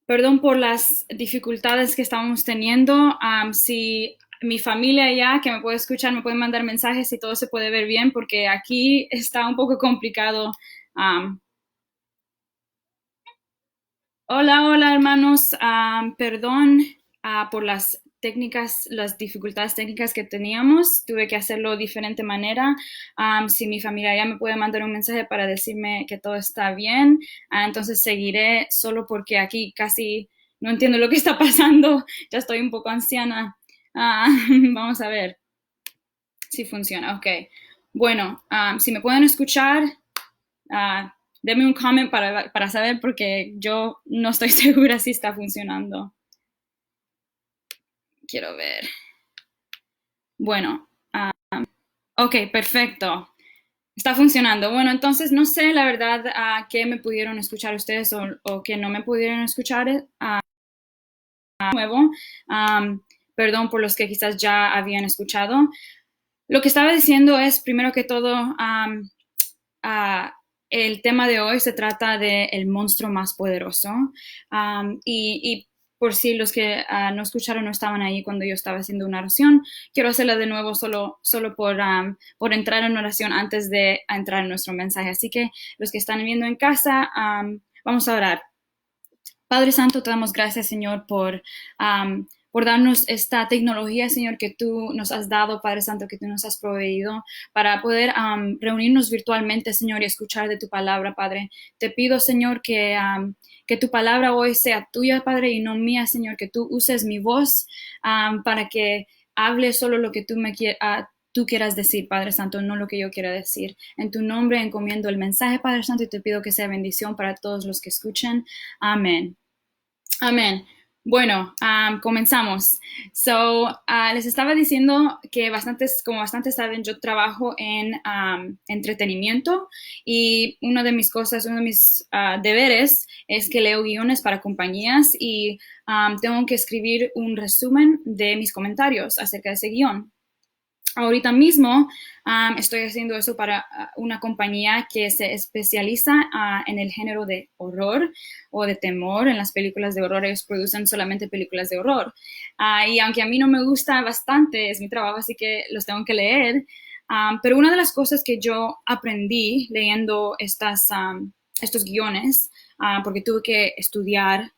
Perdón por las dificultades que estamos teniendo. Si mi familia ya que me puede escuchar me puede mandar mensajes y todo se puede ver bien porque aquí está un poco complicado. Um, hola hermanos. Perdón por las técnicas, las dificultades técnicas que teníamos. Tuve que hacerlo de diferente manera. Si mi familia ya me puede mandar un mensaje para decirme que todo está bien, entonces seguiré solo porque aquí casi no entiendo lo que está pasando. Ya estoy un poco anciana. Vamos a ver si funciona. Ok. Bueno, si me pueden escuchar, uh, denme un comment para saber porque yo no estoy segura si está funcionando. Quiero ver. Bueno, ok, perfecto. Está funcionando. Bueno, entonces no sé la verdad a qué me pudieron escuchar ustedes o que no me pudieron escuchar nuevo. Um, Perdón por los que quizás ya habían escuchado. Lo que estaba diciendo es, primero que todo, el tema de hoy se trata de el monstruo más poderoso. Y por si los que no escucharon no estaban ahí cuando yo estaba haciendo una oración, quiero hacerla de nuevo solo por entrar en oración antes de entrar en nuestro mensaje. Así que los que están viendo en casa, vamos a orar. Padre Santo, te damos gracias, Señor, por darnos esta tecnología, Señor, que tú nos has dado, Padre Santo, que tú nos has proveído para poder reunirnos virtualmente, Señor, y escuchar de tu palabra, Padre. Te pido, Señor, que tu palabra hoy sea tuya, Padre, y no mía, Señor, que tú uses mi voz para que hable solo lo que tú quieras decir, Padre Santo, no lo que yo quiera decir. En tu nombre encomiendo el mensaje, Padre Santo, y te pido que sea bendición para todos los que escuchen. Amén. Amén. Bueno, comenzamos. Les estaba diciendo que como bastantes saben, yo trabajo en entretenimiento y una de mis deberes es que leo guiones para compañías y tengo que escribir un resumen de mis comentarios acerca de ese guión. Ahorita mismo estoy haciendo eso para una compañía que se especializa en el género de horror o de temor. En las películas de horror, ellos producen solamente películas de horror. Y aunque a mí no me gusta bastante, es mi trabajo, así que los tengo que leer. Pero una de las cosas que yo aprendí leyendo estos guiones, porque tuve que estudiar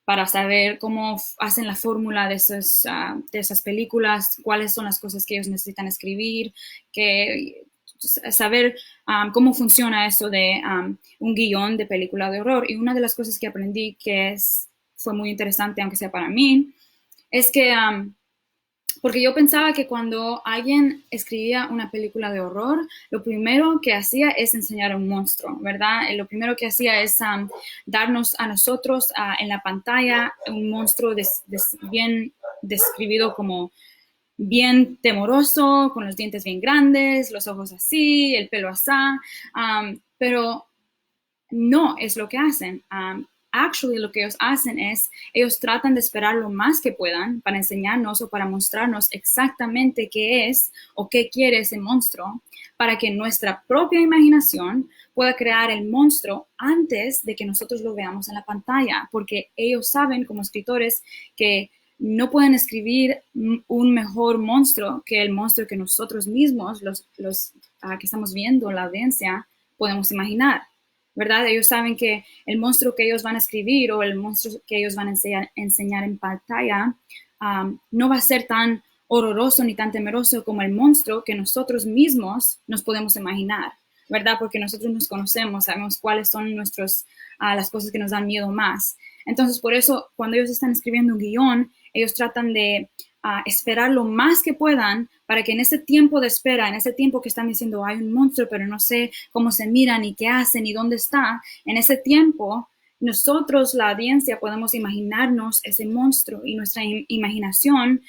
para saber cómo hacen la fórmula de esas películas, cuáles son las cosas que ellos necesitan escribir, saber cómo funciona eso de un guión de película de horror. Y una de las cosas que aprendí fue muy interesante, aunque sea para mí, es que porque yo pensaba que cuando alguien escribía una película de horror, lo primero que hacía es enseñar un monstruo, ¿verdad? Lo primero que hacía es darnos a nosotros en la pantalla un monstruo bien describido como bien temoroso, con los dientes bien grandes, los ojos así, el pelo así, pero no es lo que hacen. Actually, lo que ellos hacen es, ellos tratan de esperar lo más que puedan para enseñarnos o para mostrarnos exactamente qué es o qué quiere ese monstruo, para que nuestra propia imaginación pueda crear el monstruo antes de que nosotros lo veamos en la pantalla, porque ellos saben como escritores que no pueden escribir un mejor monstruo que el monstruo que nosotros mismos, los que estamos viendo, la audiencia, podemos imaginar. ¿Verdad? Ellos saben que el monstruo que ellos van a escribir o el monstruo que ellos van a enseñar en pantalla no va a ser tan horroroso ni tan temeroso como el monstruo que nosotros mismos nos podemos imaginar, ¿verdad? Porque nosotros nos conocemos, sabemos cuáles son las cosas que nos dan miedo más. Entonces, por eso, cuando ellos están escribiendo un guión, ellos tratan de esperar lo más que puedan para que en ese tiempo de espera, en ese tiempo que están diciendo hay un monstruo, pero no sé cómo se mira, ni qué hace, ni dónde está, en ese tiempo nosotros, la audiencia, podemos imaginarnos ese monstruo y nuestra imaginación,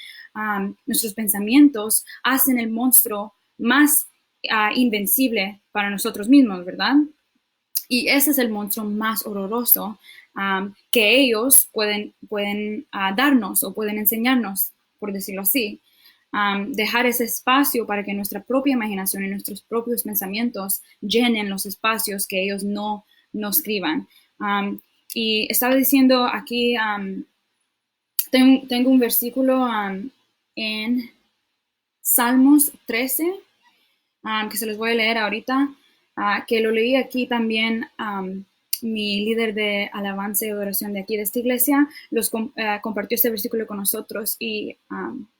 nuestros pensamientos hacen el monstruo más invencible para nosotros mismos, ¿verdad? Y ese es el monstruo más horroroso que ellos pueden darnos o pueden enseñarnos, por decirlo así. Dejar ese espacio para que nuestra propia imaginación y nuestros propios pensamientos llenen los espacios que ellos no escriban. Y estaba diciendo aquí, tengo un versículo en Salmos 13, que se los voy a leer ahorita, que lo leí aquí también. Mi líder de alabanza y adoración de aquí de esta iglesia compartió este versículo con nosotros y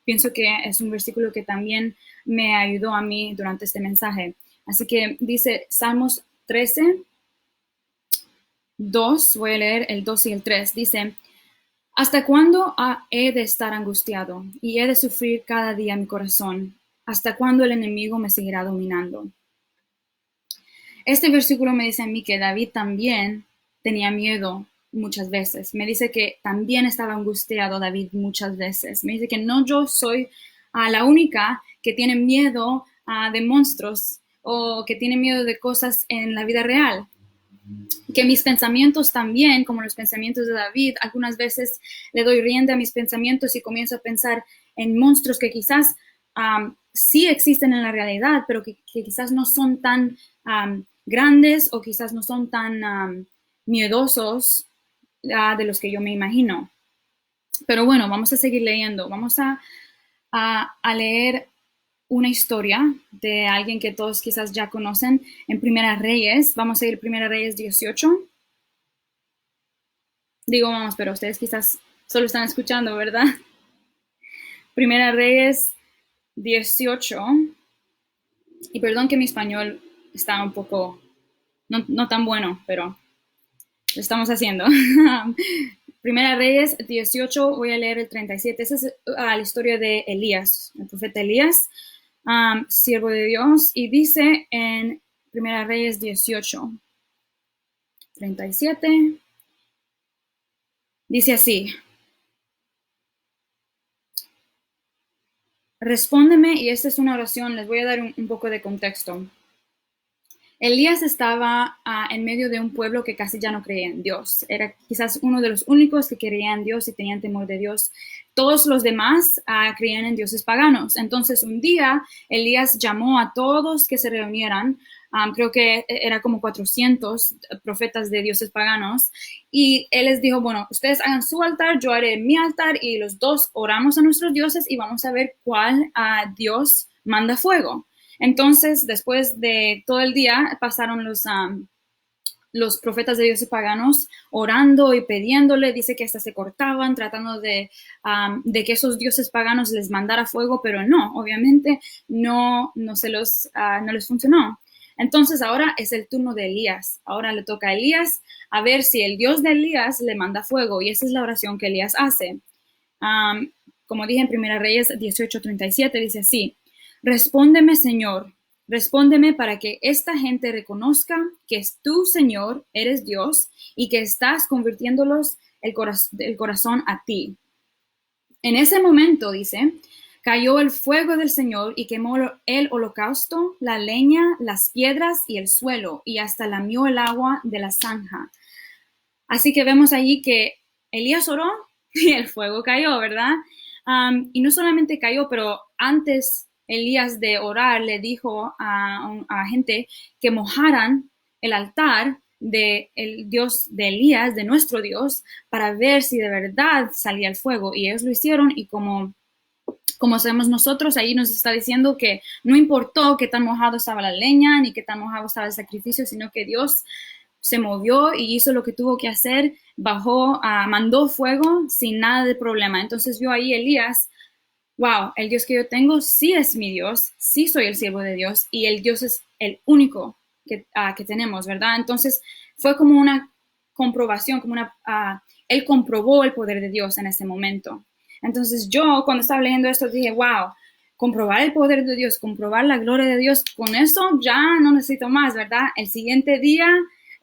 pienso que es un versículo que también me ayudó a mí durante este mensaje. Así que dice Salmos 13, 2, voy a leer el 2 y el 3. Dice: ¿hasta cuándo he de estar angustiado y he de sufrir cada día mi corazón? ¿Hasta cuándo el enemigo me seguirá dominando? Este versículo me dice a mí que David también tenía miedo muchas veces. Me dice que también estaba angustiado David muchas veces. Me dice que no yo soy la única que tiene miedo de monstruos o que tiene miedo de cosas en la vida real. Que mis pensamientos también, como los pensamientos de David, algunas veces le doy rienda a mis pensamientos y comienzo a pensar en monstruos que quizás sí existen en la realidad, pero que quizás no son tan grandes o quizás no son tan miedosos de los que yo me imagino. Pero bueno, vamos a seguir leyendo. Vamos a leer una historia de alguien que todos quizás ya conocen en Primera Reyes. Vamos a ir Primera Reyes 18. Digo vamos, pero ustedes quizás solo están escuchando, ¿verdad? Primera Reyes 18. Y perdón que mi español está un poco, no tan bueno, pero lo estamos haciendo. Primera Reyes 18, voy a leer el 37. Esa es la historia de Elías, el profeta Elías, siervo de Dios. Y dice en Primera Reyes 18, 37, dice así: respóndeme, y esta es una oración, les voy a dar un poco de contexto. Elías estaba en medio de un pueblo que casi ya no creía en Dios. Era quizás uno de los únicos que creían en Dios y tenían temor de Dios. Todos los demás creían en dioses paganos. Entonces un día Elías llamó a todos que se reunieran. Creo que era como 400 profetas de dioses paganos. Y él les dijo, bueno, ustedes hagan su altar, yo haré mi altar y los dos oramos a nuestros dioses y vamos a ver cuál Dios manda fuego. Entonces, después de todo el día, pasaron los profetas de dioses paganos orando y pidiéndole. Dice que hasta se cortaban tratando de que esos dioses paganos les mandara fuego, pero no, obviamente no les funcionó. Entonces ahora es el turno de Elías. Ahora le toca a Elías a ver si el Dios de Elías le manda fuego, y esa es la oración que Elías hace. Como dije en Primera Reyes 18:37, dice así: respóndeme, Señor, respóndeme para que esta gente reconozca que tú, Señor, eres Dios y que estás convirtiéndolos el corazón a ti. En ese momento, dice, cayó el fuego del Señor y quemó el holocausto, la leña, las piedras y el suelo, y hasta lamió el agua de la zanja. Así que vemos allí que Elías oró y el fuego cayó, ¿verdad? Y no solamente cayó, pero antes Elías de orar le dijo a gente que mojaran el altar del Dios de Elías, de nuestro Dios, para ver si de verdad salía el fuego. Y ellos lo hicieron, y como sabemos nosotros, ahí nos está diciendo que no importó qué tan mojado estaba la leña, ni qué tan mojado estaba el sacrificio, sino que Dios se movió y hizo lo que tuvo que hacer, bajó, mandó fuego sin nada de problema. Entonces vio ahí Elías, wow, el Dios que yo tengo sí es mi Dios, sí soy el siervo de Dios, y el Dios es el único que tenemos, ¿verdad? Entonces fue como una comprobación, él comprobó el poder de Dios en ese momento. Entonces yo cuando estaba leyendo esto dije, wow, comprobar el poder de Dios, comprobar la gloria de Dios, con eso ya no necesito más, ¿verdad? El siguiente día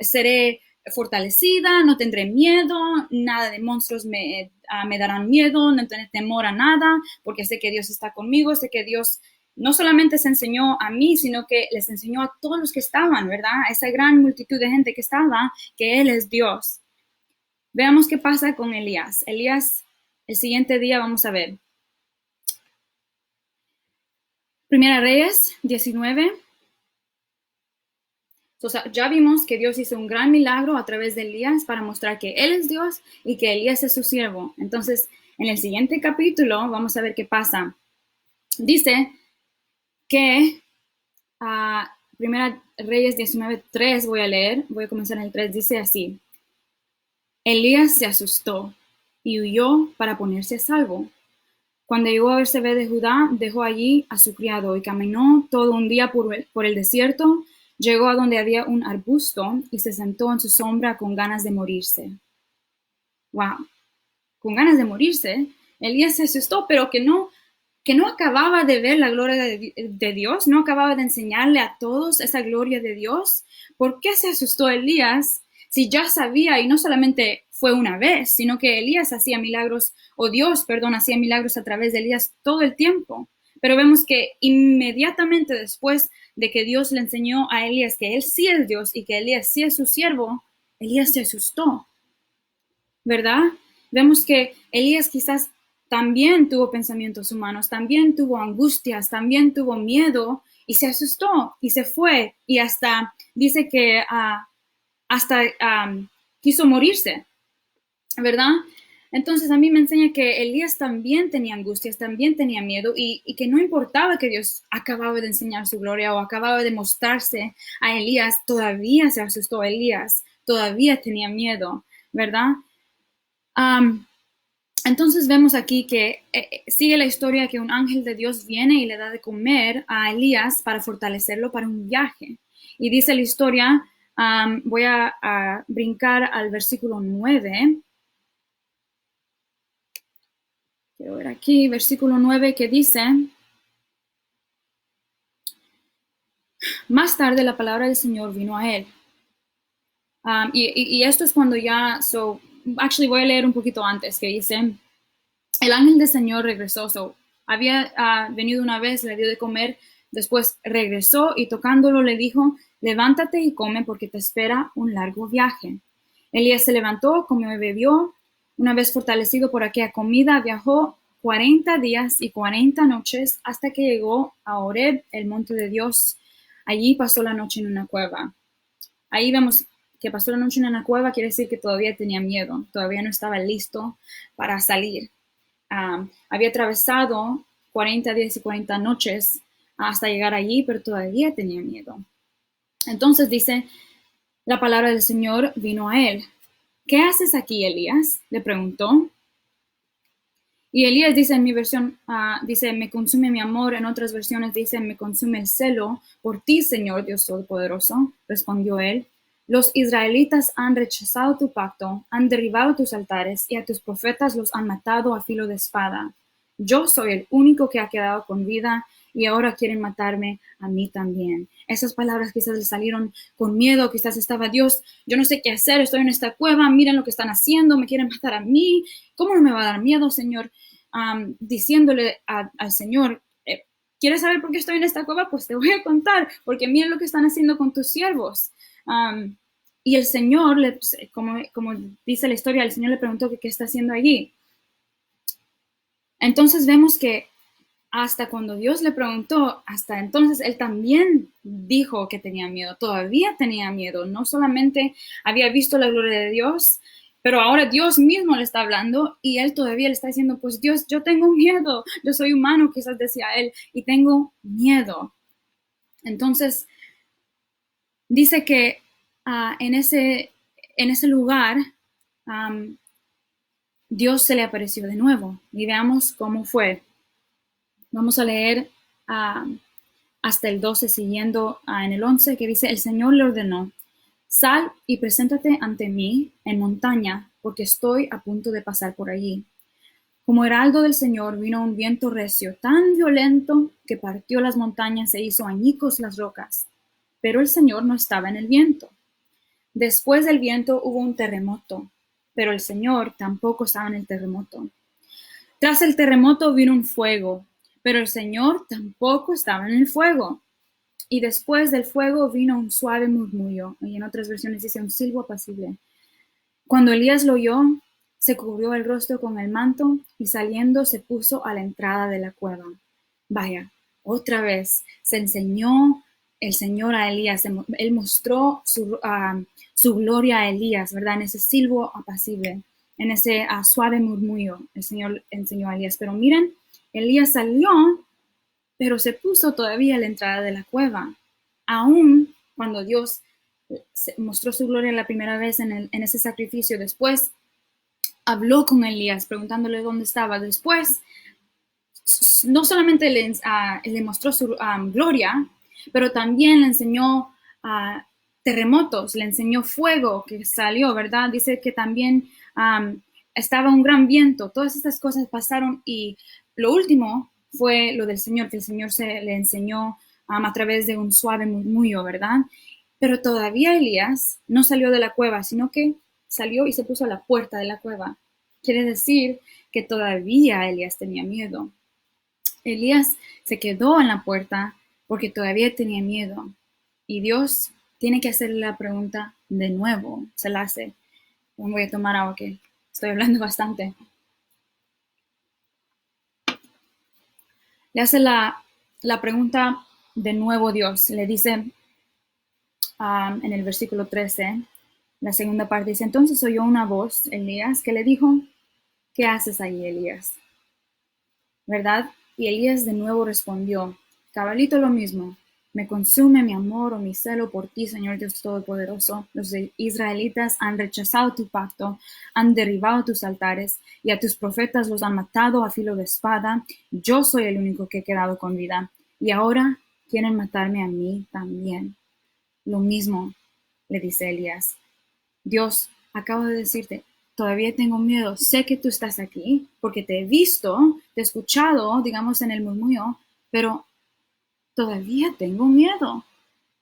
seré fortalecida, no tendré miedo, nada de monstruos me darán miedo, no tendré temor a nada, porque sé que Dios está conmigo, sé que Dios no solamente se enseñó a mí, sino que les enseñó a todos los que estaban, ¿verdad? A esa gran multitud de gente que estaba, que Él es Dios. Veamos qué pasa con Elías. Elías, el siguiente día vamos a ver. Primera Reyes 19. Entonces, ya vimos que Dios hizo un gran milagro a través de Elías para mostrar que Él es Dios y que Elías es su siervo. Entonces, en el siguiente capítulo vamos a ver qué pasa. Dice que Primera Reyes 19:3 voy a leer, voy a comenzar en el 3, dice así: Elías se asustó y huyó para ponerse a salvo. Cuando llegó a Bersabé de Judá, dejó allí a su criado y caminó todo un día por el desierto. Llegó a donde había un arbusto y se sentó en su sombra con ganas de morirse. Wow, con ganas de morirse. Elías se asustó, pero que no acababa de ver la gloria de Dios, no acababa de enseñarle a todos esa gloria de Dios. ¿Por qué se asustó Elías si ya sabía, y no solamente fue una vez, sino que Elías hacía milagros, o Dios, perdón, hacía milagros a través de Elías todo el tiempo? Pero vemos que inmediatamente después de que Dios le enseñó a Elías que él sí es Dios y que Elías sí es su siervo, Elías se asustó, ¿verdad? Vemos que Elías quizás también tuvo pensamientos humanos, también tuvo angustias, también tuvo miedo y se asustó y se fue y hasta dice que quiso morirse, ¿verdad? Entonces a mí me enseña que Elías también tenía angustias, también tenía miedo y que no importaba que Dios acababa de enseñar su gloria o acababa de mostrarse a Elías, todavía se asustó Elías, todavía tenía miedo, ¿verdad? Um, entonces vemos aquí que sigue la historia que un ángel de Dios viene y le da de comer a Elías para fortalecerlo para un viaje. Y dice la historia, voy a brincar al versículo 9. Quiero ver aquí, versículo 9 que dice: más tarde la palabra del Señor vino a él. Y esto es cuando ya, actually voy a leer un poquito antes, que dice: el ángel del Señor regresó, había venido una vez, le dio de comer, después regresó y tocándolo le dijo: levántate y come porque te espera un largo viaje. Elías se levantó, comió y bebió. Una vez fortalecido por aquella comida, viajó 40 días y 40 noches hasta que llegó a Horeb, el monte de Dios. Allí pasó la noche en una cueva. Ahí vemos que pasó la noche en una cueva, quiere decir que todavía tenía miedo, todavía no estaba listo para salir. Había atravesado 40 días y 40 noches hasta llegar allí, pero todavía tenía miedo. Entonces dice, la palabra del Señor vino a él. ¿Qué haces aquí, Elías?, le preguntó. Y Elías dice en mi versión, dice, me consume mi amor. En otras versiones dice, me consume el celo por ti, Señor Dios Todopoderoso. Respondió él: los israelitas han rechazado tu pacto, han derribado tus altares y a tus profetas los han matado a filo de espada. Yo soy el único que ha quedado con vida y ahora quieren matarme a mí también. Esas palabras quizás le salieron con miedo, quizás estaba: Dios, yo no sé qué hacer, estoy en esta cueva, miren lo que están haciendo, me quieren matar a mí, ¿cómo no me va a dar miedo, Señor? Diciéndole al Señor, ¿quieres saber por qué estoy en esta cueva? Pues te voy a contar, porque miren lo que están haciendo con tus siervos. Y el Señor, como dice la historia, el Señor le preguntó que qué está haciendo allí. Entonces vemos que hasta cuando Dios le preguntó, hasta entonces él también dijo que tenía miedo, todavía tenía miedo, no solamente había visto la gloria de Dios, pero ahora Dios mismo le está hablando y él todavía le está diciendo: pues Dios, yo tengo miedo, yo soy humano, quizás decía él, y tengo miedo. Entonces dice que en ese lugar Dios se le apareció de nuevo y veamos cómo fue. Vamos a leer hasta el 12, siguiendo en el 11, que dice: el Señor le ordenó: sal y preséntate ante mí en montaña, porque estoy a punto de pasar por allí. Como heraldo del Señor vino un viento recio, tan violento que partió las montañas e hizo añicos las rocas. Pero el Señor no estaba en el viento. Después del viento hubo un terremoto, pero el Señor tampoco estaba en el terremoto. Tras el terremoto vino un fuego, pero el Señor tampoco estaba en el fuego. Y después del fuego vino un suave murmullo, y en otras versiones dice un silbo apacible. Cuando Elías lo oyó, se cubrió el rostro con el manto y saliendo se puso a la entrada de la cueva. Vaya, otra vez se enseñó el Señor a Elías, Él mostró su gloria a Elías, ¿verdad? En ese silbo apacible, en ese suave murmullo, el Señor enseñó a Elías. Pero miren, Elías salió, pero se puso todavía a la entrada de la cueva. Aún cuando Dios mostró su gloria la primera vez en ese sacrificio, después habló con Elías preguntándole dónde estaba. Después, no solamente le mostró su gloria, pero también le enseñó terremotos, le enseñó fuego que salió, ¿verdad? Dice que también estaba un gran viento. Todas estas cosas pasaron y lo último fue lo del Señor, que el Señor le enseñó a través de un suave murmullo, ¿verdad? Pero todavía Elías no salió de la cueva, sino que salió y se puso a la puerta de la cueva. Quiere decir que todavía Elías tenía miedo. Elías se quedó en la puerta porque todavía tenía miedo. Y Dios tiene que hacerle la pregunta de nuevo. Se la hace. Voy a tomar agua que estoy hablando bastante. Le hace la pregunta de nuevo Dios. Le dice en el versículo 13, la segunda parte, dice, entonces oyó una voz, Elías, que le dijo, ¿qué haces ahí, Elías? ¿Verdad? Y Elías de nuevo respondió, cabalito lo mismo, me consume mi amor o mi celo por ti, Señor Dios Todopoderoso. Los israelitas han rechazado tu pacto, han derribado tus altares y a tus profetas los han matado a filo de espada. Yo soy el único que he quedado con vida y ahora quieren matarme a mí también. Lo mismo, le dice Elías. Dios, acabo de decirte, todavía tengo miedo. Sé que tú estás aquí porque te he visto, te he escuchado, digamos, en el murmullo, pero todavía tengo miedo.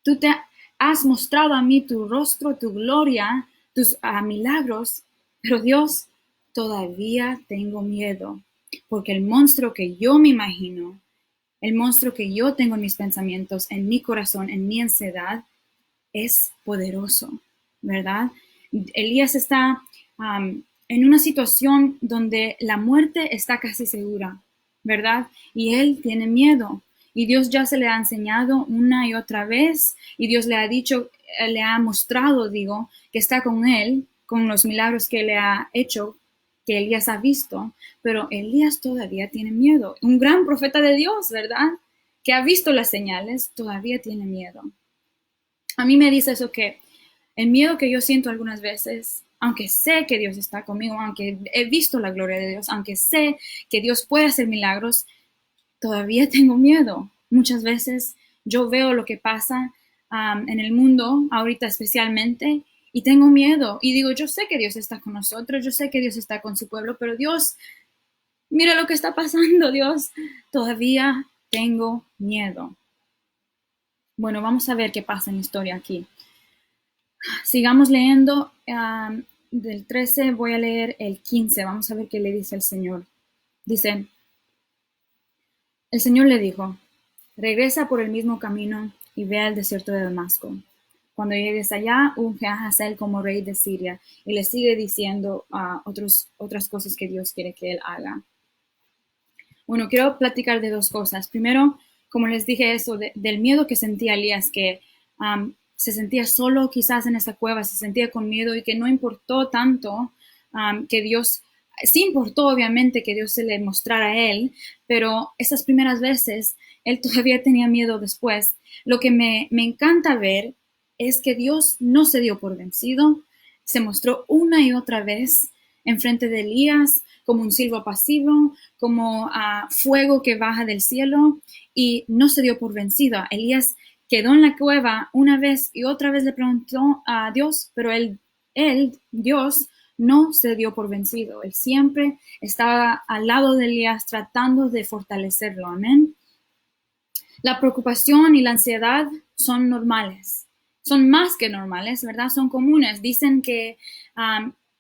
Tú te has mostrado a mí tu rostro, tu gloria, tus milagros, pero Dios, todavía tengo miedo porque el monstruo que yo me imagino, el monstruo que yo tengo en mis pensamientos, en mi corazón, en mi ansiedad, es poderoso, ¿verdad? Elías está en una situación donde la muerte está casi segura, ¿verdad? Y él tiene miedo. Y Dios ya se le ha enseñado una y otra vez, y Dios le ha dicho, le ha mostrado, digo, que está con él, con los milagros que le ha hecho, que Elías ha visto, pero Elías todavía tiene miedo. Un gran profeta de Dios, ¿verdad? Que ha visto las señales, todavía tiene miedo. A mí me dice eso que el miedo que yo siento algunas veces, aunque sé que Dios está conmigo, aunque he visto la gloria de Dios, aunque sé que Dios puede hacer milagros, todavía tengo miedo. Muchas veces yo veo lo que pasa en el mundo, ahorita especialmente, y tengo miedo. Y digo, yo sé que Dios está con nosotros, yo sé que Dios está con su pueblo, pero Dios, mira lo que está pasando, Dios, todavía tengo miedo. Bueno, vamos a ver qué pasa en la historia aquí. Sigamos leyendo del 13, voy a leer el 15, vamos a ver qué le dice el Señor. Dice, el Señor le dijo, regresa por el mismo camino y ve al desierto de Damasco. Cuando llegues allá, unge a Hazael como rey de Siria, y le sigue diciendo otras cosas que Dios quiere que él haga. Bueno, quiero platicar de dos cosas. Primero, como les dije eso, del miedo que sentía Elías, que se sentía solo quizás en esa cueva, se sentía con miedo y que no importó tanto que Dios, sí importó obviamente que Dios se le mostrara a él, pero esas primeras veces él todavía tenía miedo después. Lo que me encanta ver es que Dios no se dio por vencido, se mostró una y otra vez enfrente de Elías como un silbo apacible, como fuego que baja del cielo, y no se dio por vencido. Elías quedó en la cueva una vez y otra vez le preguntó a Dios, pero Dios, no se dio por vencido. Él siempre estaba al lado de Elías tratando de fortalecerlo. Amén. La preocupación y la ansiedad son normales. Son más que normales, ¿verdad? Son comunes. Dicen que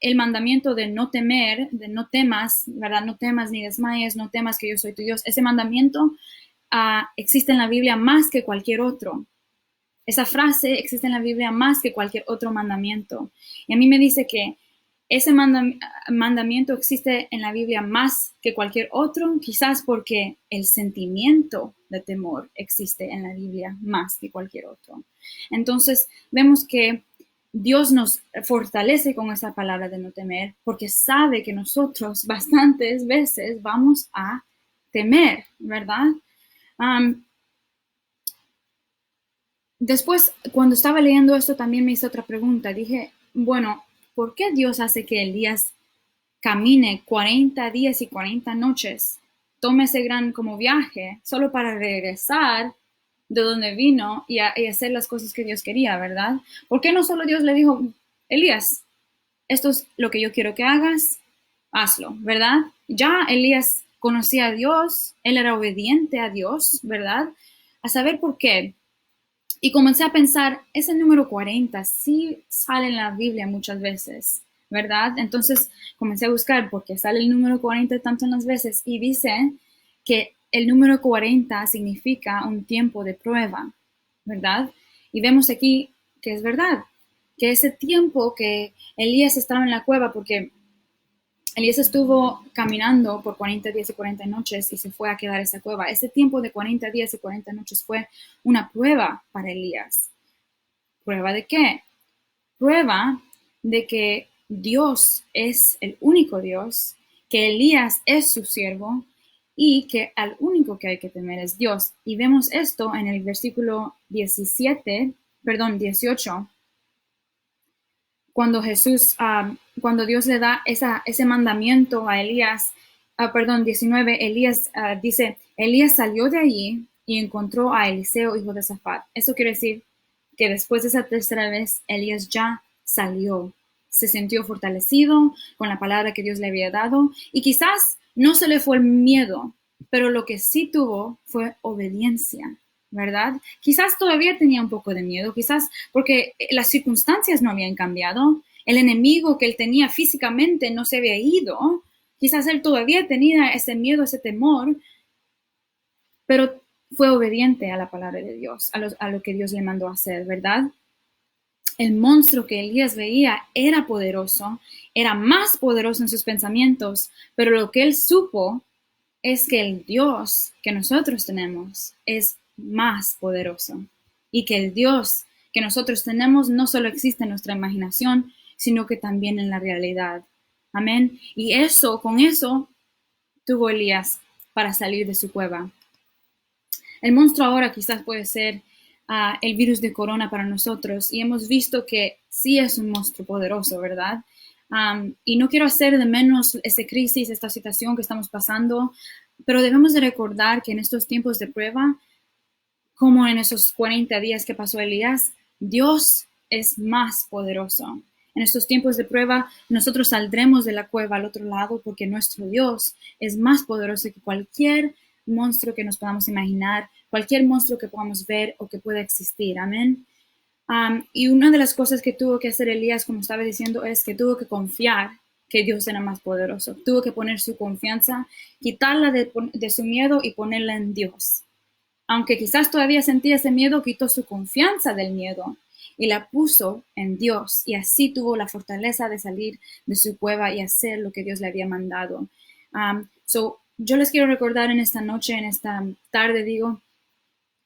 el mandamiento de no temer, de no temas, ¿verdad? No temas ni desmayes, no temas que yo soy tu Dios. Ese mandamiento existe en la Biblia más que cualquier otro. Esa frase existe en la Biblia más que cualquier otro mandamiento. Y a mí me dice que ese mandamiento existe en la Biblia más que cualquier otro, quizás porque el sentimiento de temor existe en la Biblia más que cualquier otro. Entonces, vemos que Dios nos fortalece con esa palabra de no temer, porque sabe que nosotros bastantes veces vamos a temer, ¿verdad? Después, cuando estaba leyendo esto, también me hice otra pregunta. Dije, bueno, ¿por qué Dios hace que Elías camine 40 días y 40 noches, tome ese gran como viaje, solo para regresar de donde vino y hacer las cosas que Dios quería, ¿verdad? ¿Por qué no solo Dios le dijo, Elías, esto es lo que yo quiero que hagas, hazlo, ¿verdad? Ya Elías conocía a Dios, él era obediente a Dios, ¿verdad? A saber por qué. Y comencé a pensar, ese número 40 sí sale en la Biblia muchas veces, ¿verdad? Entonces comencé a buscar por qué sale el número 40 tantas veces y dice que el número 40 significa un tiempo de prueba, ¿verdad? Y vemos aquí que es verdad, que ese tiempo que Elías estaba en la cueva, porque Elías estuvo caminando por 40 días y 40 noches y se fue a quedar en esa cueva. Ese tiempo de 40 días y 40 noches fue una prueba para Elías. ¿Prueba de qué? Prueba de que Dios es el único Dios, que Elías es su siervo y que al único que hay que temer es Dios. Y vemos esto en el versículo 18, cuando cuando Dios le da ese mandamiento a Elías, 19, Elías dice, Elías salió de allí y encontró a Eliseo, hijo de Safat. Eso quiere decir que después de esa tercera vez, Elías ya salió, se sintió fortalecido con la palabra que Dios le había dado y quizás no se le fue el miedo, pero lo que sí tuvo fue obediencia, ¿verdad? Quizás todavía tenía un poco de miedo, quizás porque las circunstancias no habían cambiado, el enemigo que él tenía físicamente no se había ido, quizás él todavía tenía ese miedo, ese temor, pero fue obediente a la palabra de Dios, a lo que Dios le mandó a hacer, ¿verdad? El monstruo que Elías veía era poderoso, era más poderoso en sus pensamientos, pero lo que él supo es que el Dios que nosotros tenemos es más poderoso y que el Dios que nosotros tenemos no solo existe en nuestra imaginación, sino que también en la realidad. Amén. Y con eso tuvo Elías para salir de su cueva. El monstruo ahora quizás puede ser el virus de corona para nosotros y hemos visto que sí es un monstruo poderoso, ¿verdad? Y no quiero hacer de menos esa crisis, esta situación que estamos pasando, pero debemos de recordar que en estos tiempos de prueba, como en esos 40 días que pasó Elías, Dios es más poderoso. En estos tiempos de prueba, nosotros saldremos de la cueva al otro lado porque nuestro Dios es más poderoso que cualquier monstruo que nos podamos imaginar, cualquier monstruo que podamos ver o que pueda existir. Amén. Y una de las cosas que tuvo que hacer Elías, como estaba diciendo, es que tuvo que confiar que Dios era más poderoso. Tuvo que poner su confianza, quitarla de su miedo y ponerla en Dios. Aunque quizás todavía sentía ese miedo, quitó su confianza del miedo y la puso en Dios. Y así tuvo la fortaleza de salir de su cueva y hacer lo que Dios le había mandado. Yo les quiero recordar en esta noche, en esta tarde, digo,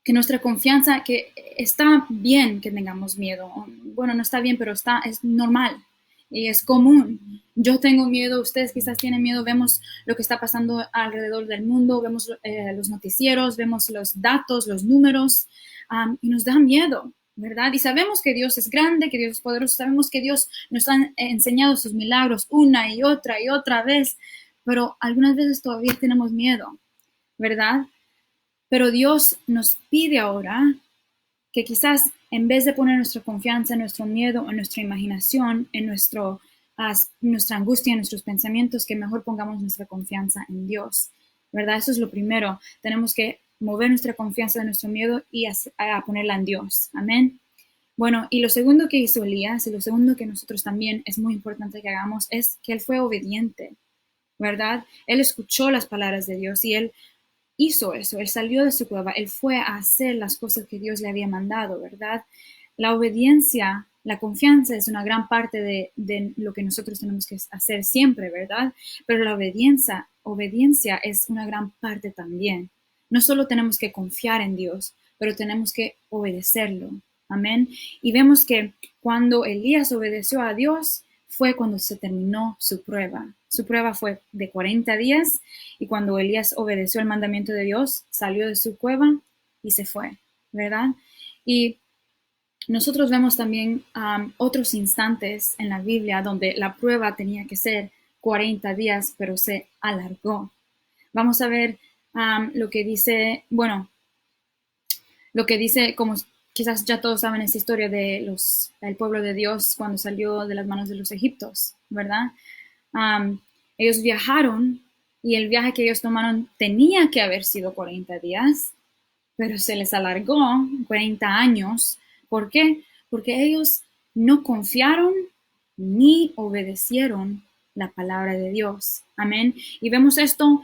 que nuestra confianza, que está bien que tengamos miedo. Bueno, no está bien, pero es normal y es común. Yo tengo miedo, ustedes quizás tienen miedo, vemos lo que está pasando alrededor del mundo, vemos los noticieros, vemos los datos, los números, y nos da miedo, ¿verdad? Y sabemos que Dios es grande, que Dios es poderoso, sabemos que Dios nos ha enseñado sus milagros una y otra vez, pero algunas veces todavía tenemos miedo, ¿verdad? Pero Dios nos pide ahora que quizás en vez de poner nuestra confianza en nuestro miedo, en nuestra imaginación, en nuestra angustia, en nuestros pensamientos, que mejor pongamos nuestra confianza en Dios, ¿verdad? Eso es lo primero. Tenemos que mover nuestra confianza de nuestro miedo y a ponerla en Dios. Amén. Bueno, y lo segundo que hizo Elías, y lo segundo que nosotros también es muy importante que hagamos, es que él fue obediente, ¿verdad? Él escuchó las palabras de Dios y él hizo eso, él salió de su cueva, él fue a hacer las cosas que Dios le había mandado, ¿verdad? La obediencia, la confianza es una gran parte de lo que nosotros tenemos que hacer siempre, ¿verdad? Pero la obediencia es una gran parte también, No solo tenemos que confiar en Dios, pero tenemos que obedecerlo. Amén. Y vemos que cuando Elías obedeció a Dios, fue cuando se terminó su prueba. Su prueba fue de 40 días y cuando Elías obedeció el mandamiento de Dios, salió de su cueva y se fue, ¿verdad? Y nosotros vemos también otros instantes en la Biblia donde la prueba tenía que ser 40 días, pero se alargó. Vamos a ver lo que dice, bueno, lo que dice, como quizás ya todos saben esa historia de el pueblo de Dios cuando salió de las manos de los egipcios, ¿verdad? Ellos viajaron y el viaje que ellos tomaron tenía que haber sido 40 días, pero se les alargó 40 años. ¿Por qué? Porque ellos no confiaron ni obedecieron la palabra de Dios. Amén. Y vemos esto,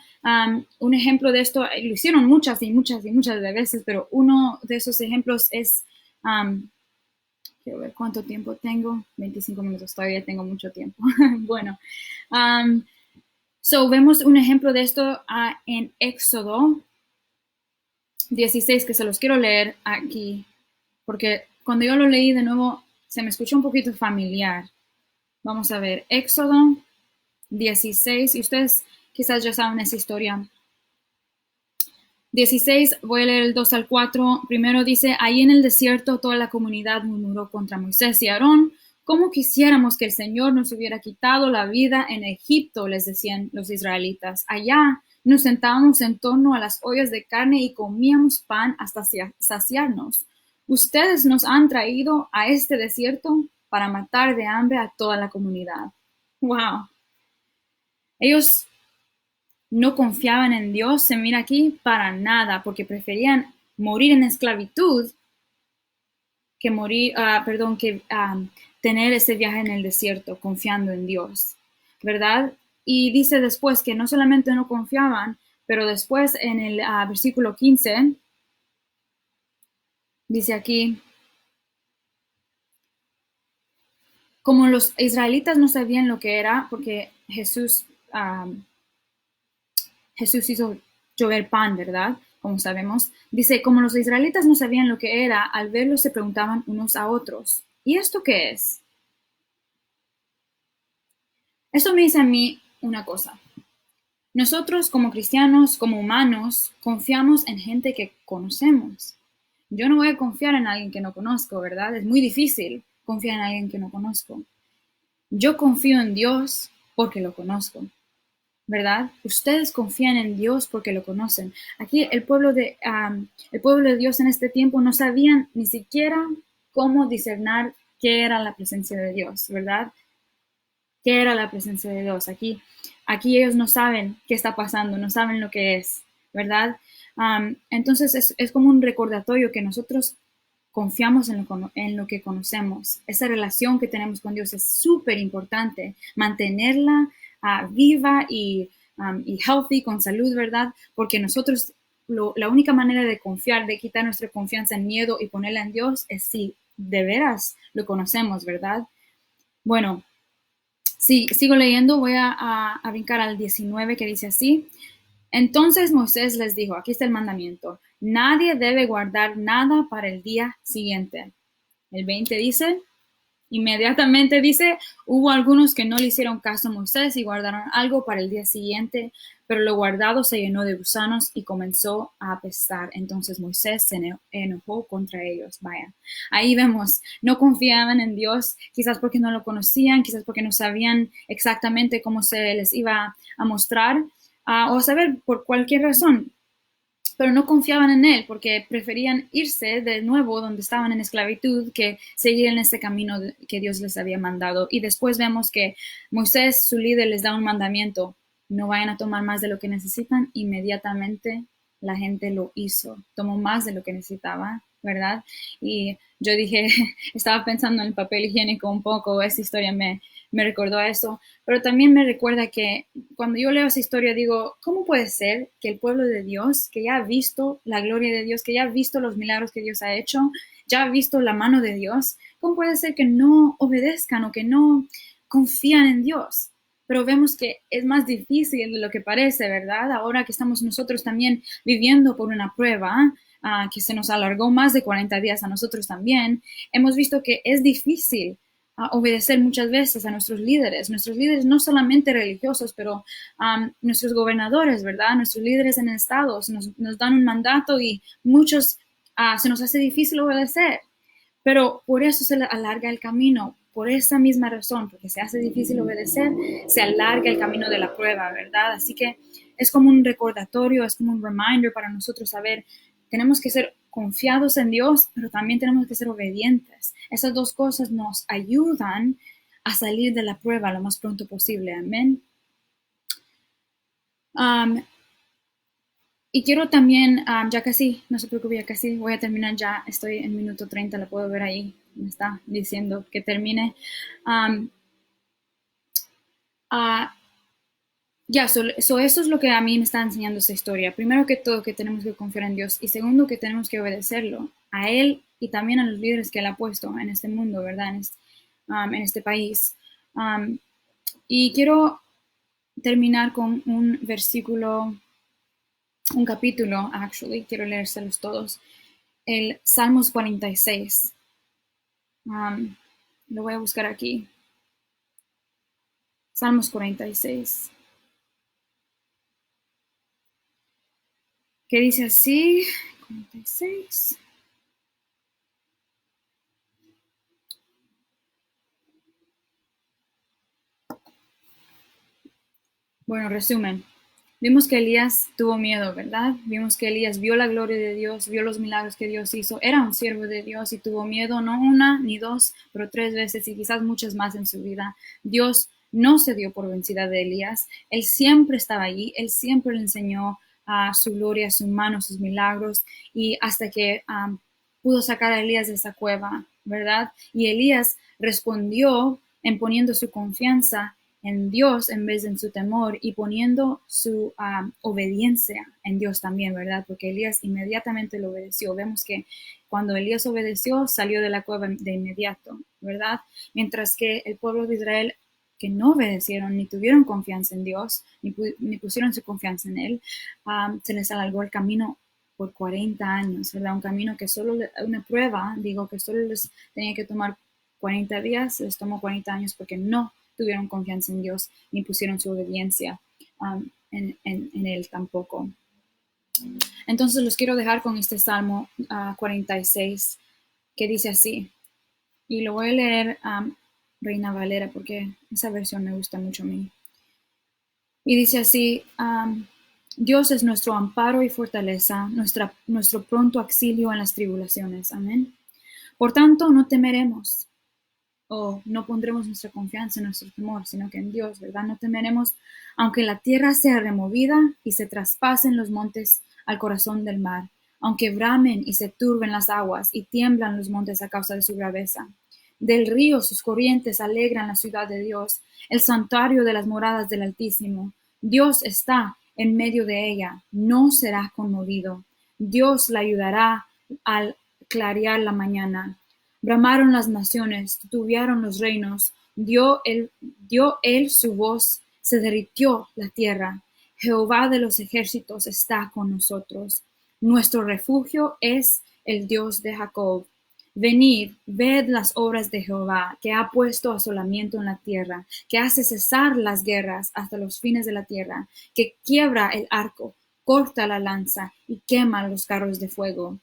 un ejemplo de esto, lo hicieron muchas y muchas y muchas de veces, pero uno de esos ejemplos es, quiero ver cuánto tiempo tengo, 25 minutos, todavía tengo mucho tiempo. Bueno, vemos un ejemplo de esto en Éxodo 16, que se los quiero leer aquí, porque cuando yo lo leí de nuevo se me escuchó un poquito familiar. Vamos a ver, Éxodo 16, y ustedes quizás ya saben esa historia. 16, voy a leer el 2 al 4. Primero dice, ahí en el desierto toda la comunidad murmuró contra Moisés y Aarón. ¿Cómo quisiéramos que el Señor nos hubiera quitado la vida en Egipto? Les decían los israelitas. Allá nos sentábamos en torno a las ollas de carne y comíamos pan hasta saciarnos. Ustedes nos han traído a este desierto para matar de hambre a toda la comunidad. ¡Wow! Ellos no confiaban en Dios, se mira aquí, para nada, porque preferían morir en esclavitud que tener ese viaje en el desierto, confiando en Dios, ¿verdad? Y dice después que no solamente no confiaban, pero después en el versículo 15, dice aquí, como los israelitas no sabían lo que era, porque Jesús hizo llover pan, ¿verdad? Como sabemos. Dice, como los israelitas no sabían lo que era, al verlo se preguntaban unos a otros, ¿y esto qué es? Esto me dice a mí una cosa. Nosotros como cristianos, como humanos, confiamos en gente que conocemos. Yo no voy a confiar en alguien que no conozco, ¿verdad? Es muy difícil confiar en alguien que no conozco. Yo confío en Dios porque lo conozco, ¿verdad? Ustedes confían en Dios porque lo conocen. Aquí el pueblo de Dios en este tiempo no sabían ni siquiera cómo discernir qué era la presencia de Dios, ¿verdad? ¿Qué era la presencia de Dios? Aquí ellos no saben qué está pasando, no saben lo que es, ¿verdad? Entonces es como un recordatorio que nosotros confiamos en lo que conocemos. Esa relación que tenemos con Dios es súper importante, mantenerla viva y healthy, con salud, ¿verdad? Porque nosotros, la única manera de confiar, de quitar nuestra confianza en miedo y ponerla en Dios es si de veras lo conocemos, ¿verdad? Bueno, sí, sigo leyendo, voy a brincar al 19 que dice así. Entonces Moisés les dijo, aquí está el mandamiento, nadie debe guardar nada para el día siguiente. El 20 dice, inmediatamente dice, hubo algunos que no le hicieron caso a Moisés y guardaron algo para el día siguiente, pero lo guardado se llenó de gusanos y comenzó a apestar. Entonces Moisés se enojó contra ellos. Vaya, ahí vemos, no confiaban en Dios, quizás porque no lo conocían, quizás porque no sabían exactamente cómo se les iba a mostrar, o saber por cualquier razón, pero no confiaban en él porque preferían irse de nuevo donde estaban en esclavitud que seguir en ese camino que Dios les había mandado. Y después vemos que Moisés, su líder, les da un mandamiento, no vayan a tomar más de lo que necesitan. Inmediatamente la gente lo hizo, tomó más de lo que necesitaba, ¿verdad? Y yo dije, estaba pensando en el papel higiénico un poco, esa historia me recordó a eso, pero también me recuerda que cuando yo leo esa historia digo, ¿cómo puede ser que el pueblo de Dios, que ya ha visto la gloria de Dios, que ya ha visto los milagros que Dios ha hecho, ya ha visto la mano de Dios, cómo puede ser que no obedezcan o que no confían en Dios? pero vemos que es más difícil de lo que parece, ¿verdad? Ahora que estamos nosotros también viviendo por una prueba, que se nos alargó más de 40 días a nosotros también, hemos visto que es difícil obedecer muchas veces a nuestros líderes no solamente religiosos, pero nuestros gobernadores, ¿verdad? Nuestros líderes en estados nos dan un mandato y muchos se nos hace difícil obedecer. Pero por eso se alarga el camino, por esa misma razón, porque se hace difícil obedecer, se alarga el camino de la prueba, ¿verdad? Así que es como un recordatorio, es como un reminder para nosotros saber, tenemos que ser confiados en Dios, pero también tenemos que ser obedientes. Esas dos cosas nos ayudan a salir de la prueba lo más pronto posible. Amén. Um, y quiero también, ya casi, no se preocupe, ya casi voy a terminar ya, estoy en minuto 30, la puedo ver ahí, me está diciendo que termine. Um, uh, ya, eso es lo que a mí me está enseñando esta historia. Primero que todo, que tenemos que confiar en Dios y segundo, que tenemos que obedecerlo a Él y también a los líderes que Él ha puesto en este mundo, ¿verdad? En este país. Um, y quiero terminar con un versículo, un capítulo, actually, quiero leérselos todos. El Salmos 46. Lo voy a buscar aquí. Salmos 46. Que dice así, 46. Bueno, resumen. Vimos que Elías tuvo miedo, ¿verdad? Vimos que Elías vio la gloria de Dios, vio los milagros que Dios hizo. Era un siervo de Dios y tuvo miedo no una ni dos, pero tres veces y quizás muchas más en su vida. Dios no se dio por vencida de Elías. Él siempre estaba allí. Él siempre le enseñó a su gloria, su mano, sus milagros y hasta que pudo sacar a Elías de esa cueva, ¿verdad? Y Elías respondió en poniendo su confianza en Dios en vez de en su temor y poniendo su obediencia en Dios también, ¿verdad? Porque Elías inmediatamente lo obedeció. Vemos que cuando Elías obedeció, salió de la cueva de inmediato, ¿verdad? Mientras que el pueblo de Israel que no obedecieron ni tuvieron confianza en Dios, ni pusieron su confianza en Él, se les alargó el camino por 40 años, ¿verdad? Un camino que solo, una prueba, digo, que solo les tenía que tomar 40 días, les tomó 40 años porque no tuvieron confianza en Dios ni pusieron su obediencia en Él tampoco. Entonces los quiero dejar con este Salmo 46 que dice así, y lo voy a leer Reina Valera porque esa versión me gusta mucho a mí. Y dice así, Dios es nuestro amparo y fortaleza, nuestro pronto auxilio en las tribulaciones. Amén. Por tanto, no temeremos o no pondremos nuestra confianza en nuestro temor, sino que en Dios, ¿verdad? No temeremos, aunque la tierra sea removida y se traspasen los montes al corazón del mar, aunque bramen y se turben las aguas y tiemblan los montes a causa de su braveza. Del río sus corrientes alegran la ciudad de Dios, el santuario de las moradas del Altísimo. Dios está en medio de ella, no será conmovido. Dios la ayudará al clarear la mañana. Bramaron las naciones, titubearon los reinos, dio él su voz, se derritió la tierra. Jehová de los ejércitos está con nosotros. Nuestro refugio es el Dios de Jacob. Venid, ved las obras de Jehová, que ha puesto asolamiento en la tierra, que hace cesar las guerras hasta los fines de la tierra, que quiebra el arco, corta la lanza y quema los carros de fuego.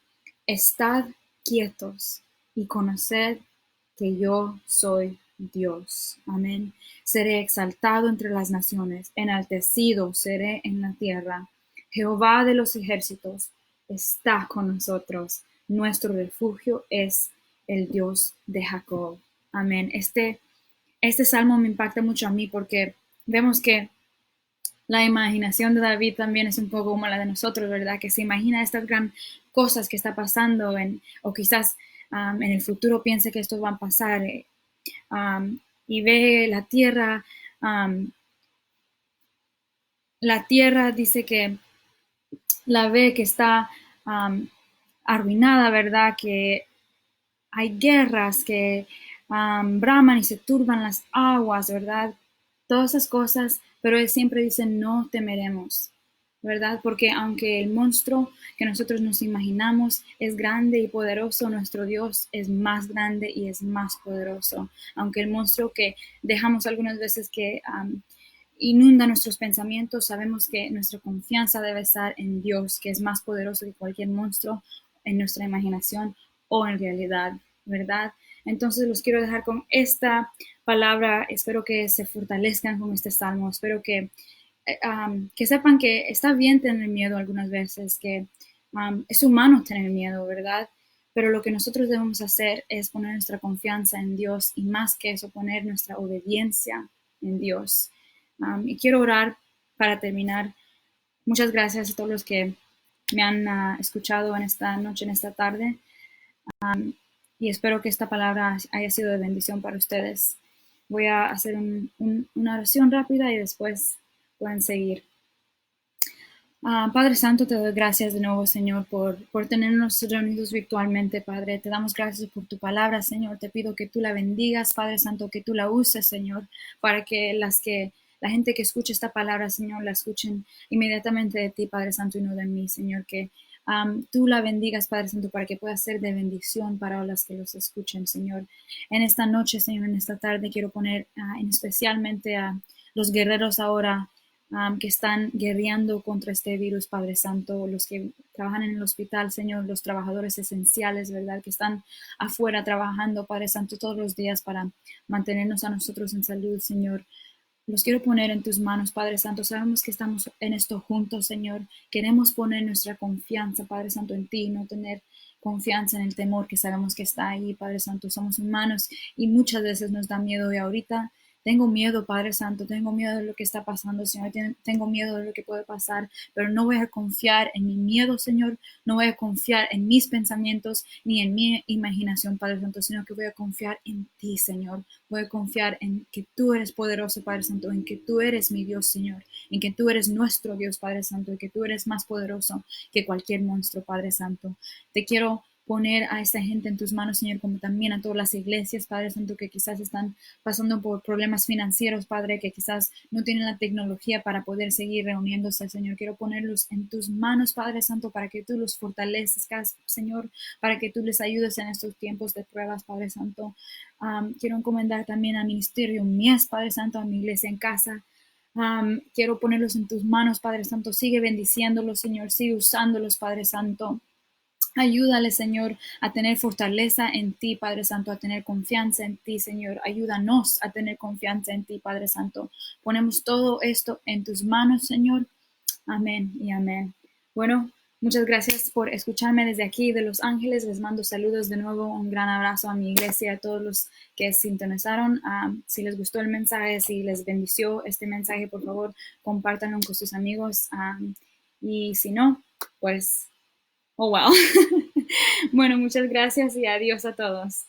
Estad quietos y conoced que yo soy Dios. Amén. Seré exaltado entre las naciones, enaltecido seré en la tierra. Jehová de los ejércitos está con nosotros. Nuestro refugio es el Dios de Jacob. Amén. Este salmo me impacta mucho a mí porque vemos que la imaginación de David también es un poco como la de nosotros, ¿verdad? Que se imagina estas gran cosas que está pasando o quizás en el futuro piense que estos van a pasar y ve la tierra dice que la ve que está arruinada, ¿verdad? Que hay guerras que braman y se turban las aguas, ¿verdad? todas esas cosas, pero Él siempre dice, no temeremos, ¿verdad? Porque aunque el monstruo que nosotros nos imaginamos es grande y poderoso, nuestro Dios es más grande y es más poderoso. Aunque el monstruo que dejamos algunas veces que inunda nuestros pensamientos, sabemos que nuestra confianza debe estar en Dios, que es más poderoso que cualquier monstruo en nuestra imaginación o en realidad, ¿verdad? Entonces los quiero dejar con esta palabra. Espero que se fortalezcan con este salmo. Espero que sepan que está bien tener miedo algunas veces, que es humano tener miedo, ¿verdad? Pero lo que nosotros debemos hacer es poner nuestra confianza en Dios y más que eso, poner nuestra obediencia en Dios. Y quiero orar para terminar. Muchas gracias a todos los que me han escuchado en esta noche, en esta tarde. Y espero que esta palabra haya sido de bendición para ustedes. Voy a hacer una oración rápida y después pueden seguir. Padre Santo, te doy gracias de nuevo, Señor, por tenernos reunidos virtualmente, Padre. Te damos gracias por tu palabra, Señor. Te pido que tú la bendigas, Padre Santo, que tú la uses, Señor, para que la gente que escuche esta palabra, Señor, la escuchen inmediatamente de ti, Padre Santo, y no de mí, Señor, que tú la bendigas, Padre Santo, para que pueda ser de bendición para las que los escuchen, Señor. En esta noche, Señor, en esta tarde, quiero poner especialmente a los guerreros ahora que están guerreando contra este virus, Padre Santo, los que trabajan en el hospital, Señor, los trabajadores esenciales, ¿verdad? Que están afuera trabajando, Padre Santo, todos los días para mantenernos a nosotros en salud, Señor. Los quiero poner en tus manos, Padre Santo. Sabemos que estamos en esto juntos, Señor. Queremos poner nuestra confianza, Padre Santo, en ti, no tener confianza en el temor que sabemos que está ahí, Padre Santo. Somos humanos y muchas veces nos da miedo y ahorita tengo miedo, Padre Santo, tengo miedo de lo que está pasando, Señor, tengo miedo de lo que puede pasar, pero no voy a confiar en mi miedo, Señor, no voy a confiar en mis pensamientos ni en mi imaginación, Padre Santo, sino que voy a confiar en ti, Señor. Voy a confiar en que tú eres poderoso, Padre Santo, en que tú eres mi Dios, Señor, en que tú eres nuestro Dios, Padre Santo, y que tú eres más poderoso que cualquier monstruo, Padre Santo. Te quiero poner a esta gente en tus manos, Señor, como también a todas las iglesias, Padre Santo, que quizás están pasando por problemas financieros, Padre, que quizás no tienen la tecnología para poder seguir reuniéndose, Señor. Quiero ponerlos en tus manos, Padre Santo, para que tú los fortalezcas, Señor, para que tú les ayudes en estos tiempos de pruebas, Padre Santo. Quiero encomendar también al ministerio Mies, Padre Santo, a mi iglesia en casa. Quiero ponerlos en tus manos, Padre Santo. Sigue bendiciéndolos, Señor. Sigue usándolos, Padre Santo. Ayúdale, Señor, a tener fortaleza en ti, Padre Santo, a tener confianza en ti, Señor. Ayúdanos a tener confianza en ti, Padre Santo. Ponemos todo esto en tus manos, Señor. Amén y amén. Bueno, muchas gracias por escucharme desde aquí de Los Ángeles. Les mando saludos de nuevo, un gran abrazo a mi iglesia, a todos los que sintonizaron. Si les gustó el mensaje, si les bendició este mensaje, por favor, compártanlo con sus amigos. Y si no, pues... Oh, wow. Bueno, muchas gracias y adiós a todos.